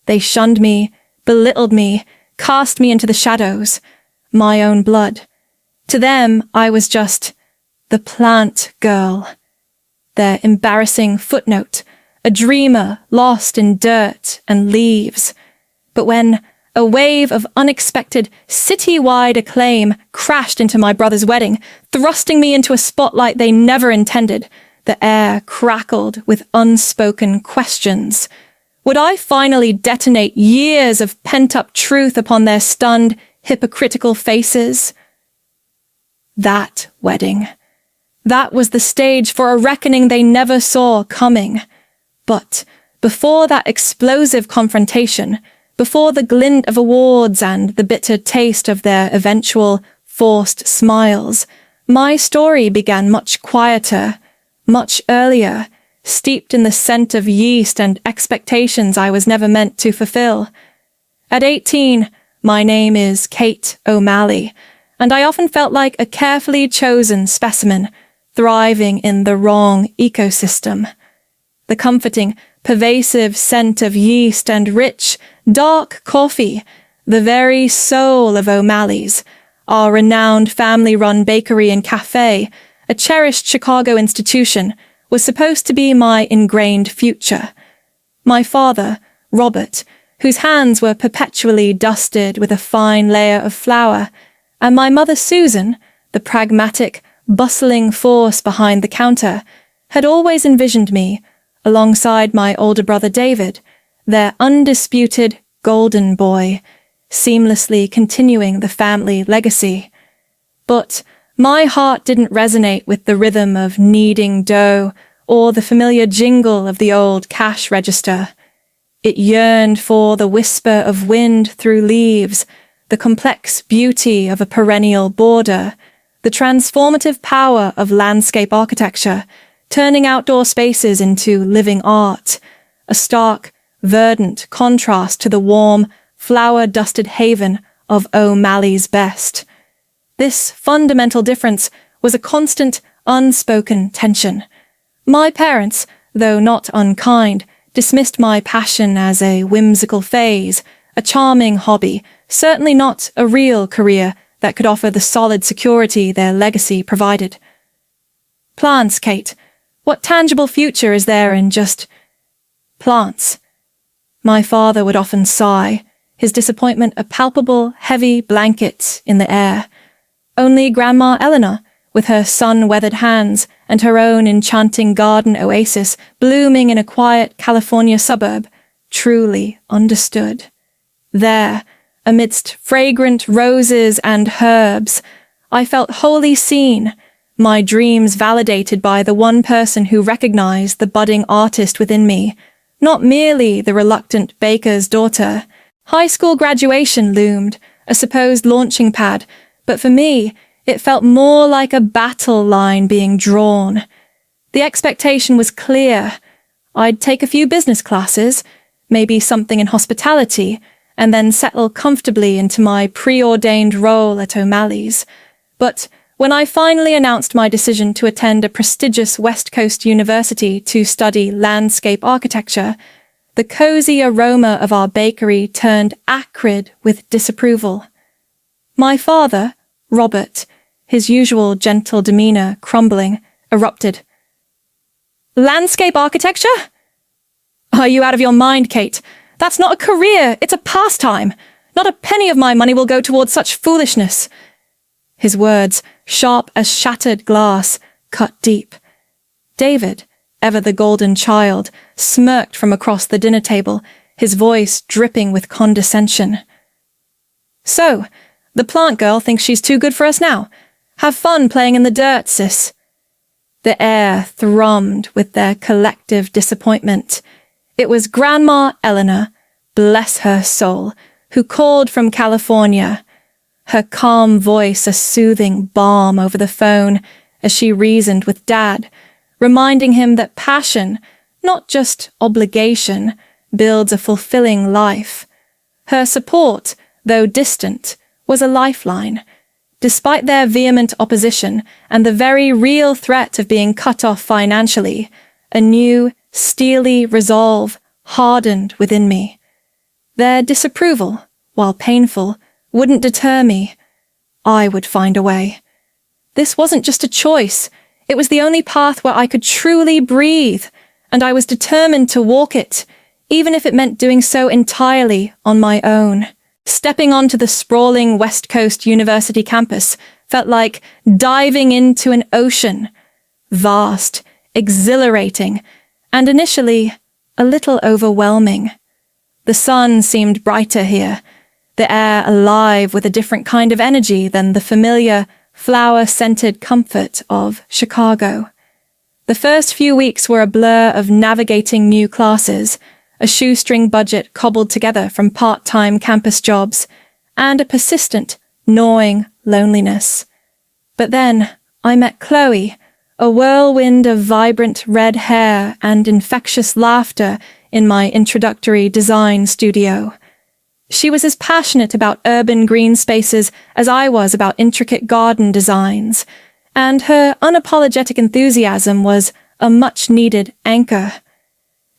They shunned me, belittled me, cast me into the shadows, my own blood. To them, I was just the plant girl, their embarrassing footnote, a dreamer lost in dirt and leaves. But when a wave of unexpected city-wide acclaim crashed into my brother's wedding, thrusting me into a spotlight they never intended, the air crackled with unspoken questions. Would I finally detonate years of pent-up truth upon their stunned, hypocritical faces? That wedding. That was the stage for a reckoning they never saw coming. But before that explosive confrontation, before the glint of awards and the bitter taste of their eventual forced smiles, my story began much quieter, much earlier, steeped in the scent of yeast and expectations I was never meant to fulfill. At 18, my name is Kate O'Malley, and I often felt like a carefully chosen specimen, thriving in the wrong ecosystem. The comforting, pervasive scent of yeast and rich, dark coffee, the very soul of O'Malley's, our renowned family-run bakery and cafe, a cherished Chicago institution, was supposed to be my ingrained future. My father, Robert, whose hands were perpetually dusted with a fine layer of flour, and my mother Susan, the pragmatic, bustling force behind the counter, had always envisioned me, alongside my older brother David, their undisputed golden boy, seamlessly continuing the family legacy. But my heart didn't resonate with the rhythm of kneading dough or the familiar jingle of the old cash register. It yearned for the whisper of wind through leaves, the complex beauty of a perennial border, the transformative power of landscape architecture, turning outdoor spaces into living art, a stark, verdant contrast to the warm, flower-dusted haven of O'Malley's best. This fundamental difference was a constant, unspoken tension. My parents, though not unkind, dismissed my passion as a whimsical phase, a charming hobby, certainly not a real career that could offer the solid security their legacy provided. Plants, Kate. What tangible future is there in just plants? My father would often sigh, his disappointment a palpable, heavy blanket in the air. Only Grandma Eleanor, with her sun-weathered hands and her own enchanting garden oasis blooming in a quiet California suburb, truly understood. There, amidst fragrant roses and herbs, I felt wholly seen, my dreams validated by the one person who recognized the budding artist within me, not merely the reluctant baker's daughter. High school graduation loomed, a supposed launching pad, but for me, it felt more like a battle line being drawn. The expectation was clear. I'd take a few business classes, maybe something in hospitality, and then settle comfortably into my preordained role at O'Malley's. But when I finally announced my decision to attend a prestigious West Coast university to study landscape architecture, the cozy aroma of our bakery turned acrid with disapproval. My father, Robert, his usual gentle demeanor crumbling, erupted. "Landscape architecture? Are you out of your mind, Kate? That's not a career, it's a pastime. Not a penny of my money will go towards such foolishness." His words, sharp as shattered glass, cut deep. David, ever the golden child, smirked from across the dinner table, his voice dripping with condescension. "So, the plant girl thinks she's too good for us now. Have fun playing in the dirt, sis." The air thrummed with their collective disappointment. It was Grandma Eleanor, bless her soul, who called from California, her calm voice a soothing balm over the phone as she reasoned with Dad, reminding him that passion, not just obligation, builds a fulfilling life. Her support, though distant, was a lifeline. Despite their vehement opposition and the very real threat of being cut off financially, a new, steely resolve hardened within me. Their disapproval, while painful, wouldn't deter me. I would find a way. This wasn't just a choice. It was the only path where I could truly breathe, and I was determined to walk it, even if it meant doing so entirely on my own. Stepping onto the sprawling West Coast University campus felt like diving into an ocean. Vast, exhilarating, and initially a little overwhelming. The sun seemed brighter here, the air alive with a different kind of energy than the familiar, flower-scented comfort of Chicago. The first few weeks were a blur of navigating new classes, a shoestring budget cobbled together from part-time campus jobs, and a persistent, gnawing loneliness. But then I met Chloe, a whirlwind of vibrant red hair and infectious laughter in my introductory design studio. She was as passionate about urban green spaces as I was about intricate garden designs, and her unapologetic enthusiasm was a much-needed anchor.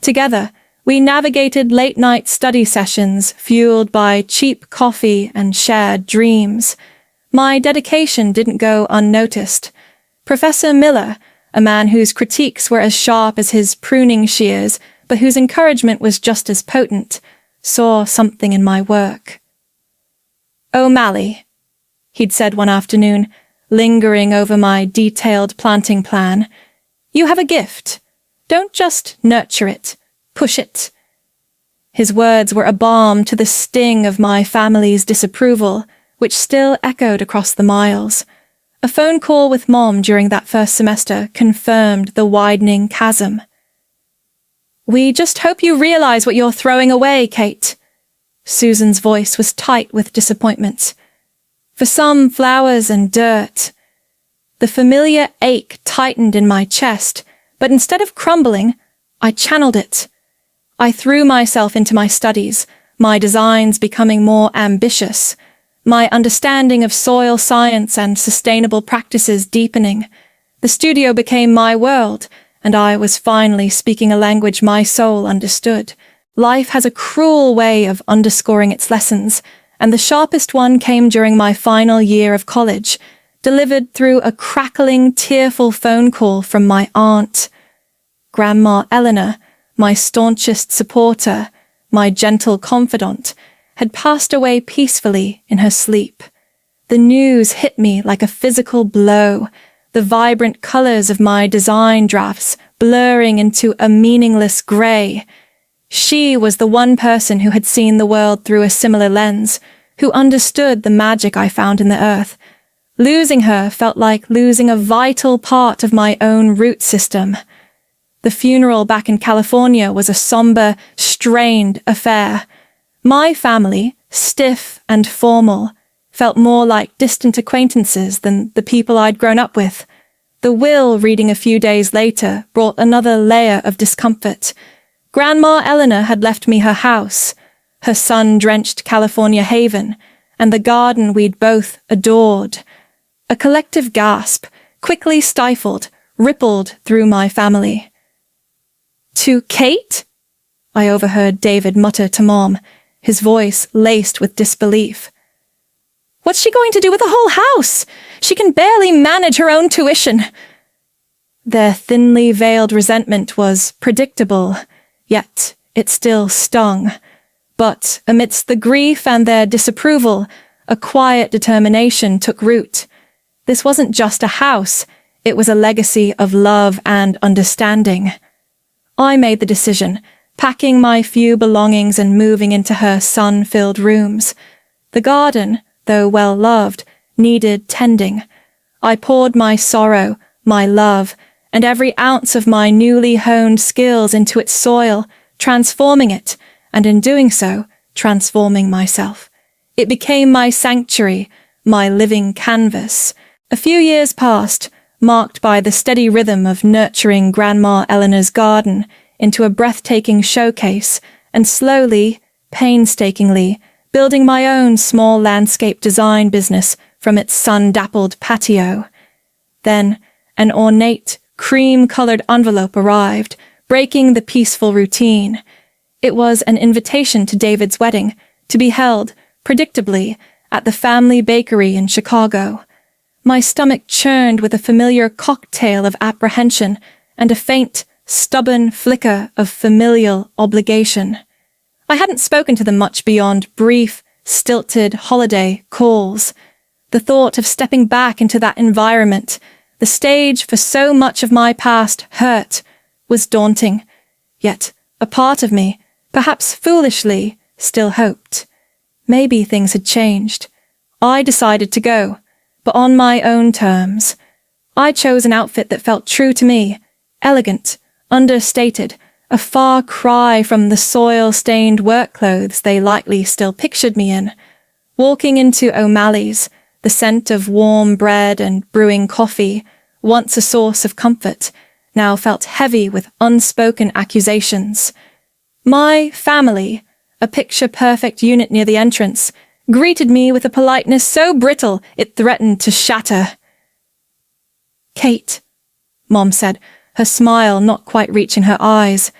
Together, we navigated late-night study sessions fueled by cheap coffee and shared dreams. My dedication didn't go unnoticed. Professor Miller, a man whose critiques were as sharp as his pruning shears, but whose encouragement was just as potent, saw something in my work. "O'Malley," he'd said one afternoon, lingering over my detailed planting plan, "you have a gift. Don't just nurture it. Push it." His words were a balm to the sting of my family's disapproval, which still echoed across the miles. A phone call with Mom during that first semester confirmed the widening chasm. "We just hope you realize what you're throwing away, Kate." Susan's voice was tight with disappointment. "For some, flowers and dirt." The familiar ache tightened in my chest, but instead of crumbling, I channeled it. I threw myself into my studies, my designs becoming more ambitious, my understanding of soil science and sustainable practices deepening. The studio became my world, and I was finally speaking a language my soul understood. Life has a cruel way of underscoring its lessons, and the sharpest one came during my final year of college, delivered through a crackling, tearful phone call from my aunt. Grandma Eleanor, my staunchest supporter, my gentle confidant, had passed away peacefully in her sleep. The news hit me like a physical blow, the vibrant colors of my design drafts blurring into a meaningless gray. She was the one person who had seen the world through a similar lens, who understood the magic I found in the earth. Losing her felt like losing a vital part of my own root system. The funeral back in California was a somber, strained affair. My family, stiff and formal, felt more like distant acquaintances than the people I'd grown up with. The will reading a few days later brought another layer of discomfort. Grandma Eleanor had left me her house, her sun-drenched California haven, and the garden we'd both adored. A collective gasp, quickly stifled, rippled through my family. "To Kate?" I overheard David mutter to Mom, his voice laced with disbelief. "What's she going to do with the whole house? She can barely manage her own tuition." Their thinly veiled resentment was predictable, yet it still stung. But amidst the grief and their disapproval, a quiet determination took root. This wasn't just a house, it was a legacy of love and understanding. I made the decision, packing my few belongings and moving into her sun-filled rooms. The garden, though well-loved, needed tending. I poured my sorrow, my love, and every ounce of my newly honed skills into its soil, transforming it, and in doing so, transforming myself. It became my sanctuary, my living canvas. A few years passed, marked by the steady rhythm of nurturing Grandma Eleanor's garden into a breathtaking showcase, and slowly, painstakingly, building my own small landscape design business from its sun-dappled patio. Then, an ornate, cream-colored envelope arrived, breaking the peaceful routine. It was an invitation to David's wedding, to be held, predictably, at the family bakery in Chicago. My stomach churned with a familiar cocktail of apprehension and a faint, stubborn flicker of familial obligation. I hadn't spoken to them much beyond brief, stilted holiday calls. The thought of stepping back into that environment, the stage for so much of my past hurt, was daunting. Yet a part of me, perhaps foolishly, still hoped. Maybe things had changed. I decided to go, but on my own terms. I chose an outfit that felt true to me, elegant, understated, a far cry from the soil-stained work clothes they likely still pictured me in. Walking into O'Malley's, the scent of warm bread and brewing coffee, once a source of comfort, now felt heavy with unspoken accusations. My family, a picture-perfect unit near the entrance, greeted me with a politeness so brittle it threatened to shatter. "Kate," Mom said, her smile not quite reaching her eyes.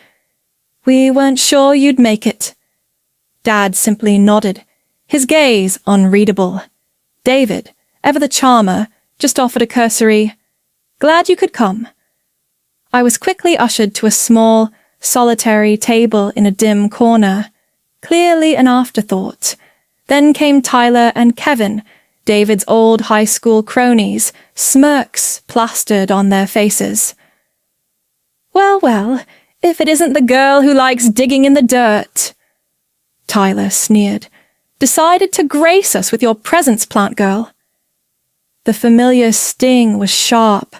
"We weren't sure you'd make it." Dad simply nodded, his gaze unreadable. David, ever the charmer, just offered a cursory, "Glad you could come." I was quickly ushered to a small, solitary table in a dim corner, clearly an afterthought. Then came Tyler and Kevin, David's old high school cronies, smirks plastered on their faces. "Well, well, if it isn't the girl who likes digging in the dirt," Tyler sneered. "Decided to grace us with your presence, plant girl." The familiar sting was sharp,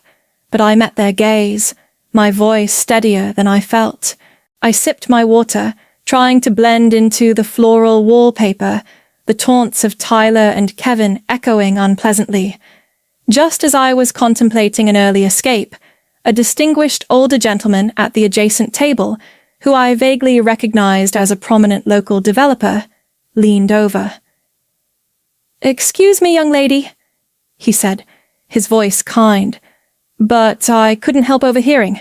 but I met their gaze, my voice steadier than I felt. I sipped my water, trying to blend into the floral wallpaper, the taunts of Tyler and Kevin echoing unpleasantly. Just as I was contemplating an early escape, a distinguished older gentleman at the adjacent table, who I vaguely recognized as a prominent local developer, leaned over. "Excuse me, young lady," he said, his voice kind, but I couldn't help overhearing.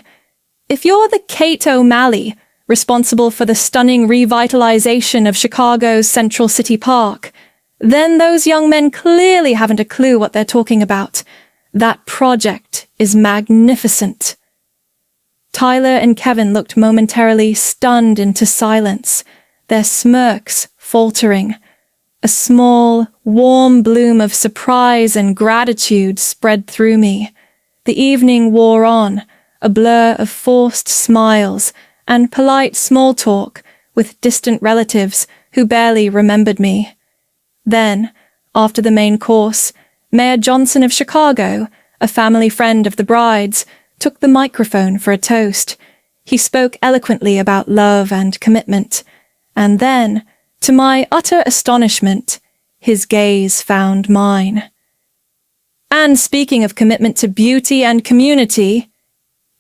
"If you're the Kate O'Malley, responsible for the stunning revitalization of Chicago's Central City Park, then those young men clearly haven't a clue what they're talking about. That project is magnificent." Tyler and Kevin looked momentarily stunned into silence, their smirks faltering. A small, warm bloom of surprise and gratitude spread through me. The evening wore on, a blur of forced smiles and polite small talk with distant relatives who barely remembered me. Then, after the main course, Mayor Johnson of Chicago, a family friend of the bride's, took the microphone for a toast. He spoke eloquently about love and commitment, and then, to my utter astonishment, his gaze found mine. "And speaking of commitment to beauty and community,"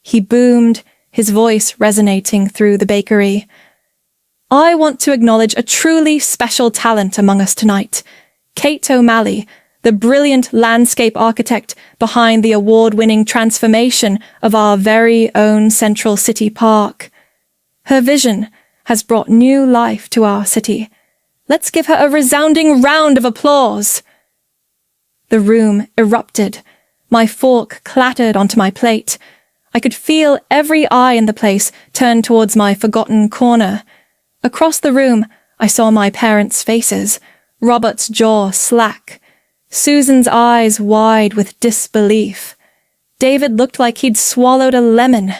he boomed, his voice resonating through the bakery, "I want to acknowledge a truly special talent among us tonight. Kate O'Malley, the brilliant landscape architect behind the award-winning transformation of our very own Central City Park. Her vision has brought new life to our city. Let's give her a resounding round of applause." The room erupted. My fork clattered onto my plate. I could feel every eye in the place turn towards my forgotten corner. Across the room, I saw my parents' faces, Robert's jaw slack, Susan's eyes wide with disbelief. David looked like he'd swallowed a lemon.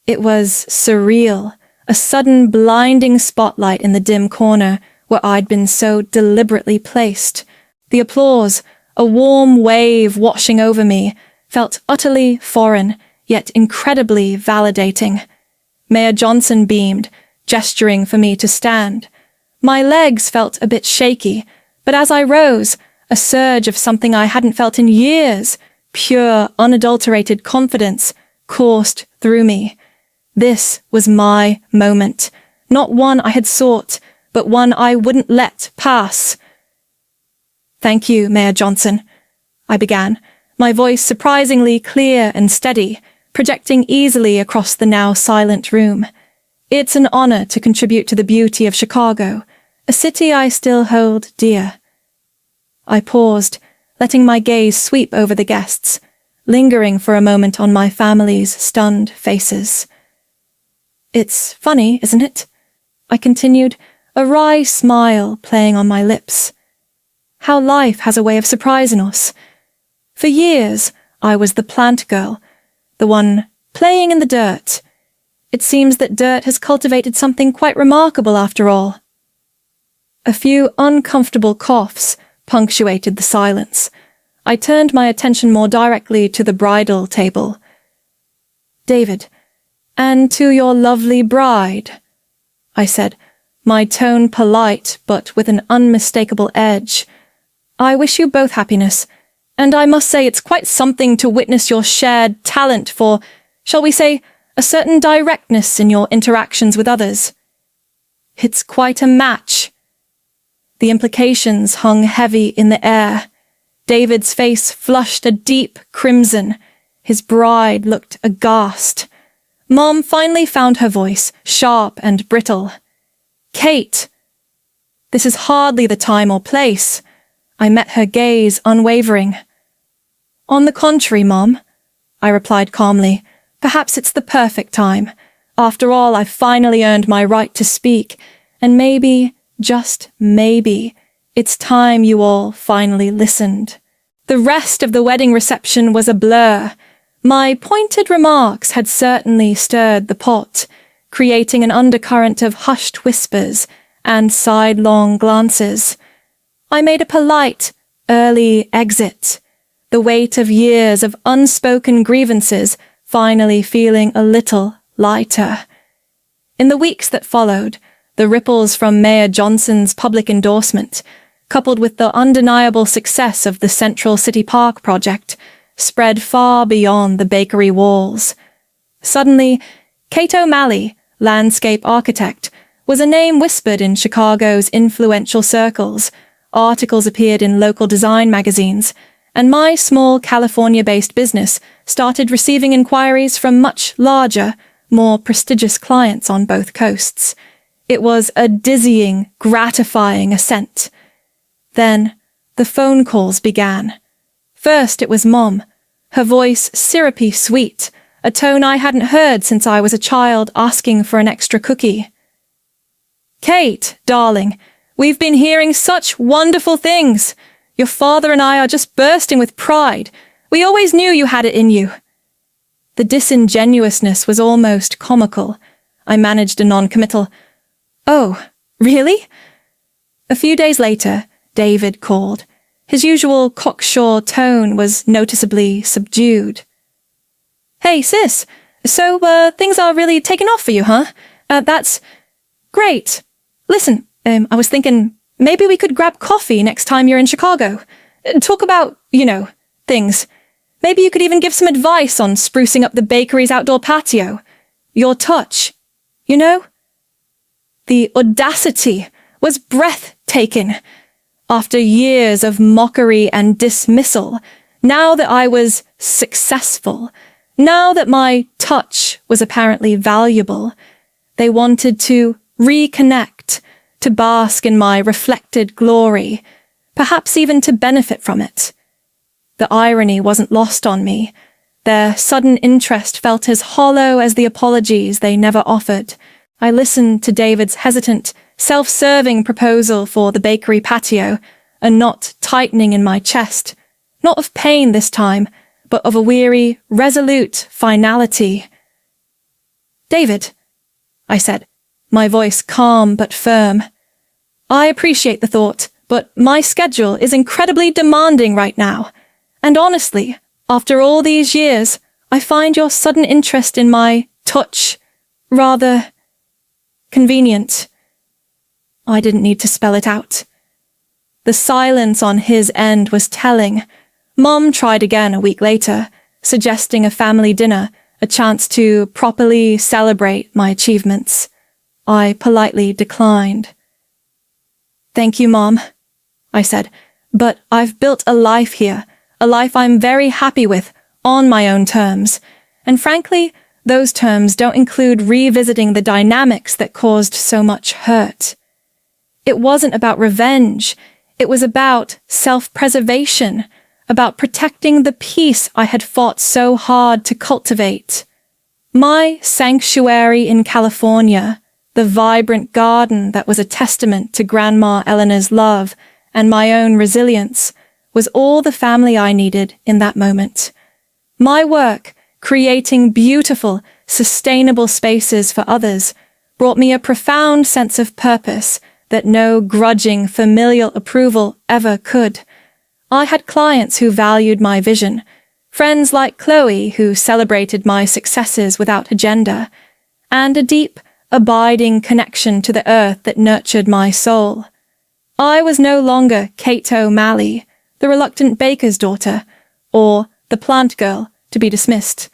It was surreal, a sudden blinding spotlight in the dim corner where I'd been so deliberately placed. The applause, a warm wave washing over me, felt utterly foreign, yet incredibly validating. Mayor Johnson beamed, gesturing for me to stand. My legs felt a bit shaky, but as I rose, a surge of something I hadn't felt in years, pure, unadulterated confidence, coursed through me. This was my moment, not one I had sought, but one I wouldn't let pass. "Thank you, Mayor Johnson," I began, my voice surprisingly clear and steady, projecting easily across the now silent room. It's an honor to contribute to the beauty of Chicago, a city I still hold dear. I paused, letting my gaze sweep over the guests, lingering for a moment on my family's stunned faces. It's funny, isn't it? I continued, a wry smile playing on my lips. How life has a way of surprising us. For years, I was the plant girl, the one playing in the dirt. It seems that dirt has cultivated something quite remarkable after all. A few uncomfortable coughs punctuated the silence. I turned my attention more directly to the bridal table. David, and to your lovely bride, I said, my tone polite but with an unmistakable edge. I wish you both happiness, and I must say it's quite something to witness your shared talent for, shall we say, a certain directness in your interactions with others. It's quite a match. The implications hung heavy in the air. David's face flushed a deep crimson. His bride looked aghast. Mom finally found her voice, sharp and brittle. Kate! This is hardly the time or place. I met her gaze unwavering. On the contrary, Mom, I replied calmly. Perhaps it's the perfect time. After all, I've finally earned my right to speak, and maybe, just maybe, it's time you all finally listened. The rest of the wedding reception was a blur. My pointed remarks had certainly stirred the pot, creating an undercurrent of hushed whispers and sidelong glances. I made a polite, early exit, the weight of years of unspoken grievances finally feeling a little lighter. In the weeks that followed, the ripples from Mayor Johnson's public endorsement, coupled with the undeniable success of the Central City Park project, spread far beyond the bakery walls. Suddenly, Kate O'Malley, landscape architect, was a name whispered in Chicago's influential circles. Articles appeared in local design magazines, and my small California-based business started receiving inquiries from much larger, more prestigious clients on both coasts. It was a dizzying, gratifying ascent. Then, the phone calls began. First it was Mom, her voice syrupy sweet, a tone I hadn't heard since I was a child asking for an extra cookie. Kate, darling, we've been hearing such wonderful things. Your father and I are just bursting with pride. We always knew you had it in you. The disingenuousness was almost comical. I managed a non-committal, "Oh, really?" A few days later, David called. His usual cocksure tone was noticeably subdued. "Hey, sis, so, things are really taking off for you, huh? That's great. Listen, I was thinking maybe we could grab coffee next time you're in Chicago. Talk about, things. Maybe you could even give some advice on sprucing up the bakery's outdoor patio. Your touch, The audacity was breathtaking. After years of mockery and dismissal, now that I was successful, now that my touch was apparently valuable, they wanted to reconnect, to bask in my reflected glory, perhaps even to benefit from it. The irony wasn't lost on me. Their sudden interest felt as hollow as the apologies they never offered. I listened to David's hesitant, self-serving proposal for the bakery patio, a knot tightening in my chest, not of pain this time, but of a weary, resolute finality. "David," I said, my voice calm but firm, "I appreciate the thought, but my schedule is incredibly demanding right now. And honestly, after all these years, I find your sudden interest in my touch rather convenient." I didn't need to spell it out. The silence on his end was telling. Mom tried again a week later, suggesting a family dinner, a chance to properly celebrate my achievements. I politely declined. "Thank you, Mom," I said, "but I've built a life here, a life I'm very happy with, on my own terms, and frankly, those terms don't include revisiting the dynamics that caused so much hurt. It wasn't about revenge. It was about self-preservation, about protecting the peace I had fought so hard to cultivate. My sanctuary in California, the vibrant garden that was a testament to Grandma Eleanor's love and my own resilience, was all the family I needed in that moment. My work, creating beautiful, sustainable spaces for others, brought me a profound sense of purpose that no grudging familial approval ever could. I had clients who valued my vision, friends like Chloe who celebrated my successes without agenda, and a deep, abiding connection to the earth that nurtured my soul. I was no longer Kate O'Malley, the reluctant baker's daughter, or the plant girl to be dismissed.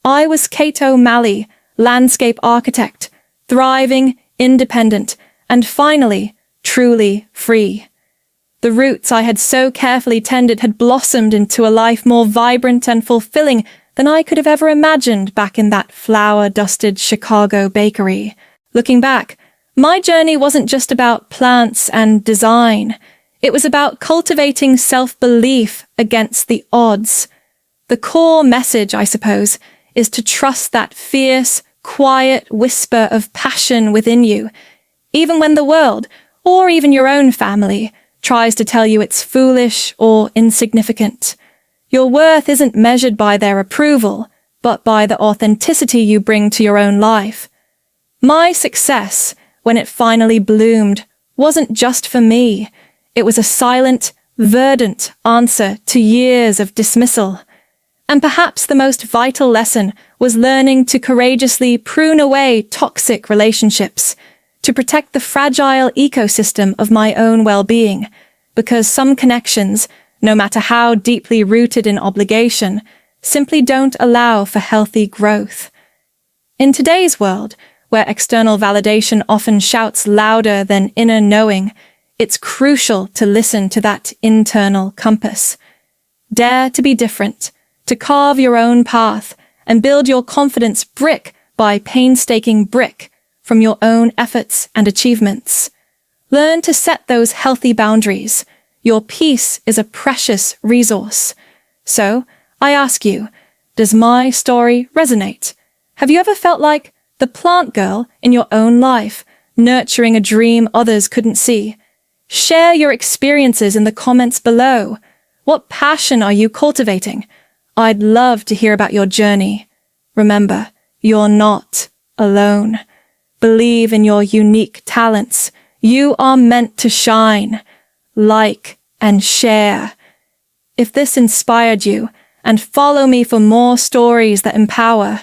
I was Kate O'Malley, landscape architect, thriving, independent, and finally, truly free. The roots I had so carefully tended had blossomed into a life more vibrant and fulfilling than I could have ever imagined back in that flour-dusted Chicago bakery. Looking back, my journey wasn't just about plants and design. It was about cultivating self-belief against the odds. The core message, I suppose, is to trust that fierce, quiet whisper of passion within you, even when the world, or even your own family, tries to tell you it's foolish or insignificant. Your worth isn't measured by their approval, but by the authenticity you bring to your own life. My success, when it finally bloomed, wasn't just for me. It was a silent, verdant answer to years of dismissal. And perhaps the most vital lesson was learning to courageously prune away toxic relationships, to protect the fragile ecosystem of my own well-being, because some connections, no matter how deeply rooted in obligation, simply don't allow for healthy growth. In today's world, where external validation often shouts louder than inner knowing, it's crucial to listen to that internal compass. Dare to be different, to carve your own path, and build your confidence brick by painstaking brick from your own efforts and achievements. Learn to set those healthy boundaries. Your peace is a precious resource. So, I ask you, does my story resonate? Have you ever felt like the plant girl in your own life, nurturing a dream others couldn't see? Share your experiences in the comments below. What passion are you cultivating? I'd love to hear about your journey. Remember, you're not alone. Believe in your unique talents. You are meant to shine. Like and share. If this inspired you, and follow me for more stories that empower,